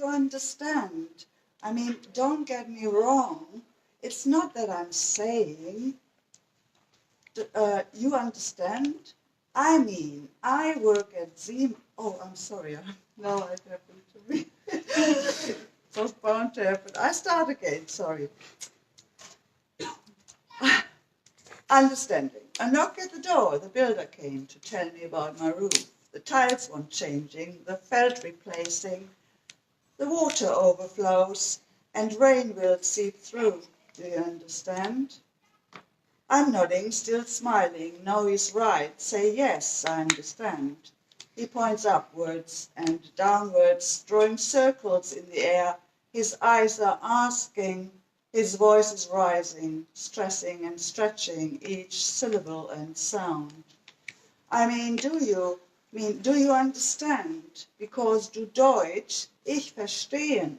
understand? I mean, don't get me wrong. It's not that I'm saying, you understand? I mean, I work at Zim. Oh, I'm sorry. Now it happened to me. It was bound to happen. I start again, sorry. Understanding. A knock at the door. The builder came to tell me about my roof. The tiles want changing, the felt replacing, the water overflows, and rain will seep through. Do you understand? I'm nodding, still smiling. No, he's right. Say yes, I understand. He points upwards and downwards, drawing circles in the air. His eyes are asking. His voice is rising, stressing and stretching each syllable and sound. I mean, do I mean, do you understand? Because du Deutsch, ich verstehen.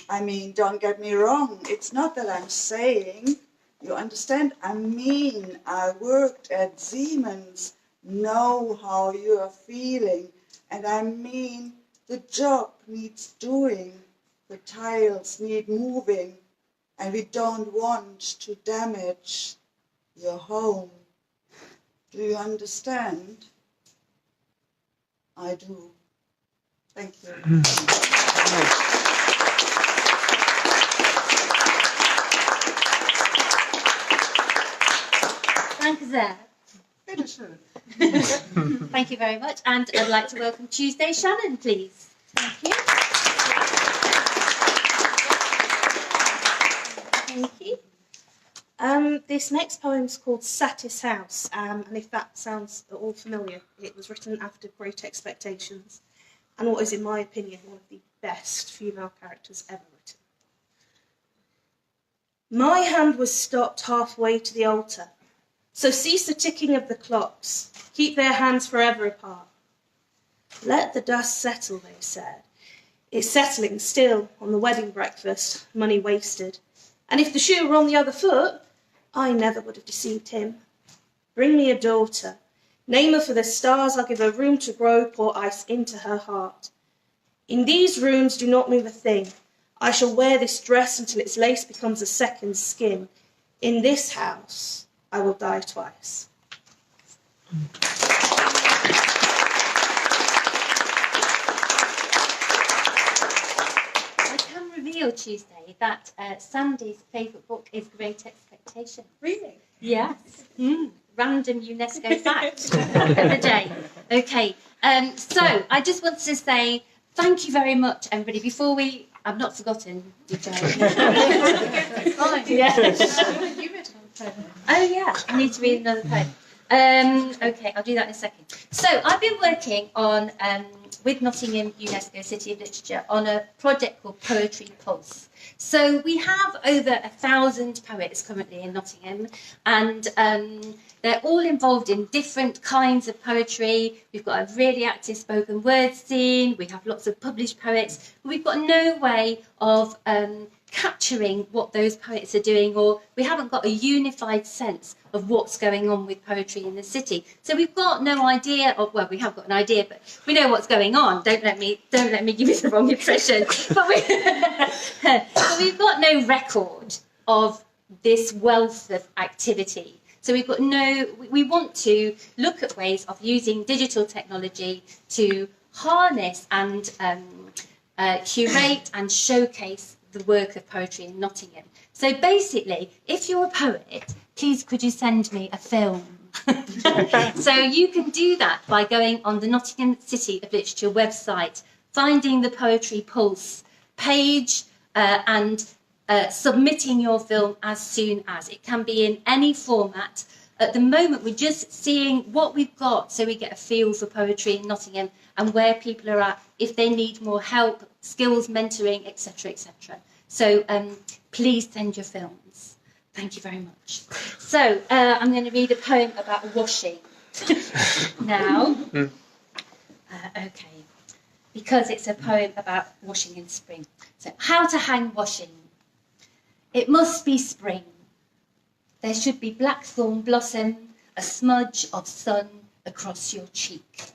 I mean, don't get me wrong. It's not that I'm saying, you understand? I mean, I worked at Siemens, know how you are feeling. And I mean, the job needs doing, the tiles need moving, and we don't want to damage your home. Do you understand? I do. Thank you. Danke sehr. Bitteschön. Thank you very much. And I'd like to welcome Tuesday Shannon, please. Thank you. Thank you. This next poem is called Satis House, and if that sounds at all familiar, it was written after Great Expectations, and what is, in my opinion, one of the best female characters ever written. My hand was stopped halfway to the altar, so cease the ticking of the clocks, keep their hands forever apart. Let the dust settle, they said. It's settling still on the wedding breakfast, money wasted. And if the shoe were on the other foot, I never would have deceived him. Bring me a daughter. Name her for the stars, I'll give her room to grow, pour ice into her heart. In these rooms, do not move a thing. I shall wear this dress until its lace becomes a second skin. In this house, I will die twice. I can reveal, Tuesday, that Sandy's favourite book is Great Expectation. Really? Yes. Random UNESCO fact of the day. Okay. So I just want to say thank you very much, everybody. Before we, I've not forgotten. Oh yeah, I need to read another poem. Okay, I'll do that in a second. So I've been working on with Nottingham UNESCO City of Literature on a project called Poetry Pulse. So we have over 1,000 poets currently in Nottingham, and they're all involved in different kinds of poetry. We've got a really active spoken word scene, we have lots of published poets, but we've got no way of capturing what those poets are doing, or we haven't got a unified sense of what's going on with poetry in the city. So we've got no idea of, well, we have got an idea, but we know what's going on. Don't let me give you the wrong impression. But we've got no record of this wealth of activity. So we want to look at ways of using digital technology to harness and curate and showcase the work of poetry in Nottingham. So basically, if you're a poet, please could you send me a film? So you can do that by going on the Nottingham City of Literature website, finding the Poetry Pulse page and submitting your film as soon as. It can be in any format. At the moment, we're just seeing what we've got so we get a feel for poetry in Nottingham and where people are at, if they need more help, skills, mentoring, etc., etc. So please send your films. Thank you very much. So I'm going to read a poem about washing now. Okay, because it's a poem about washing in spring. So, how to hang washing. It must be spring. There should be blackthorn blossom, a smudge of sun across your cheek.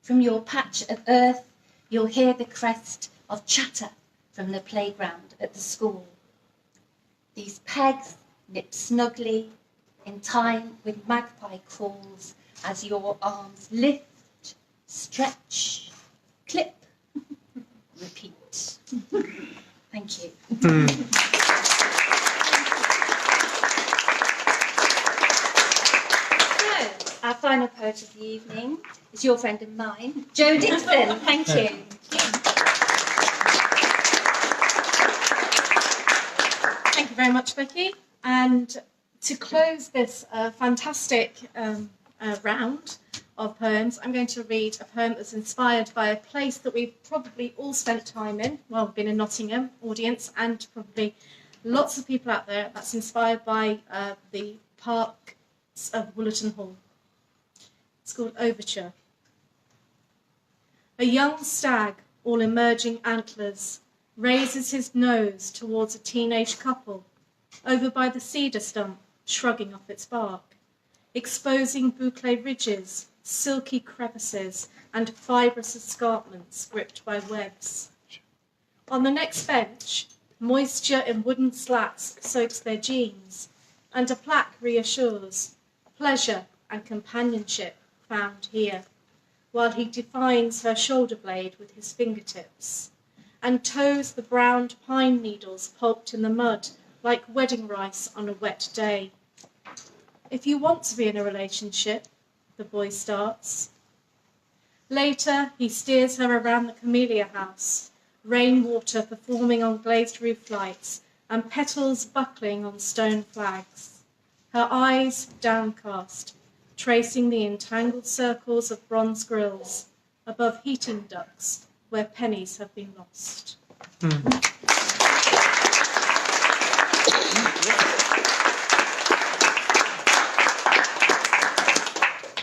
From your patch of earth, you'll hear the crest of chatter from the playground at the school. These pegs nip snugly in time with magpie calls as your arms lift, stretch, clip, repeat. Thank you. Our final poet of the evening is your friend and mine, Jo Dixon. Thank you. Thank you very much, Becky. And to close this fantastic round of poems, I'm going to read a poem that's inspired by a place that we've probably all spent time in. Well, been in Nottingham, audience, and probably lots of people out there. That's inspired by the parks of Woollerton Hall. It's called Overture. A young stag, all emerging antlers, raises his nose towards a teenage couple over by the cedar stump, shrugging off its bark, exposing boucle ridges, silky crevices, and fibrous escarpments gripped by webs. On the next bench, moisture in wooden slats soaks their jeans, and a plaque reassures pleasure and companionship found here, while he defines her shoulder blade with his fingertips, and toes the browned pine needles pulped in the mud like wedding rice on a wet day. If you want to be in a relationship, the boy starts. Later, he steers her around the camellia house, rainwater performing on glazed roof lights and petals buckling on stone flags, her eyes downcast, tracing the entangled circles of bronze grills above heating ducts where pennies have been lost.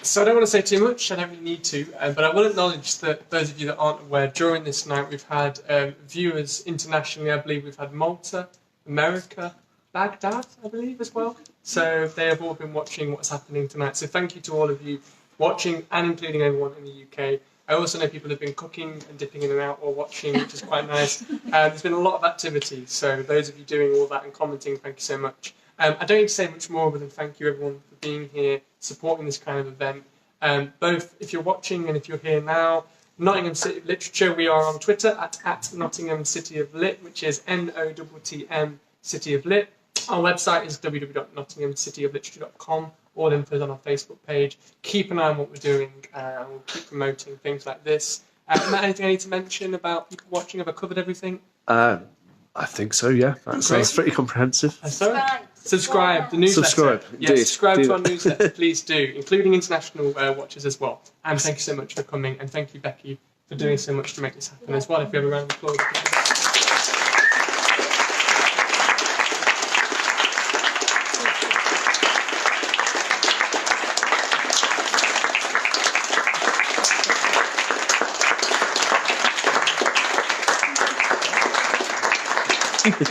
So I don't want to say too much, I don't really need to, but I will acknowledge that those of you that aren't aware, during this night we've had viewers internationally. I believe we've had Malta, America, Baghdad, I believe, as well. So they have all been watching what's happening tonight. So thank you to all of you watching, and including everyone in the UK. I also know people have been cooking and dipping in and out while watching, which is quite nice. There's been a lot of activity, so those of you doing all that and commenting, thank you so much. I don't need to say much more other than thank you everyone for being here, supporting this kind of event. Both if you're watching and if you're here now, Nottingham City of Literature, we are on Twitter at Nottingham City of Lit, which is NOTTM City of Lit. Our website is www.nottinghamcityofliterature.com. All info is on our Facebook page. Keep an eye on what we're doing, and we'll keep promoting things like this. Matt, anything I need to mention about people watching? Have I covered everything? I think so, yeah. That sounds pretty comprehensive. Subscribe, the newsletter. Subscribe, yes, indeed. subscribe to our newsletter, please do, including international watchers as well. And thank you so much for coming, and thank you, Becky, for doing so much to make this happen as well. If we have a round of applause. Thank you.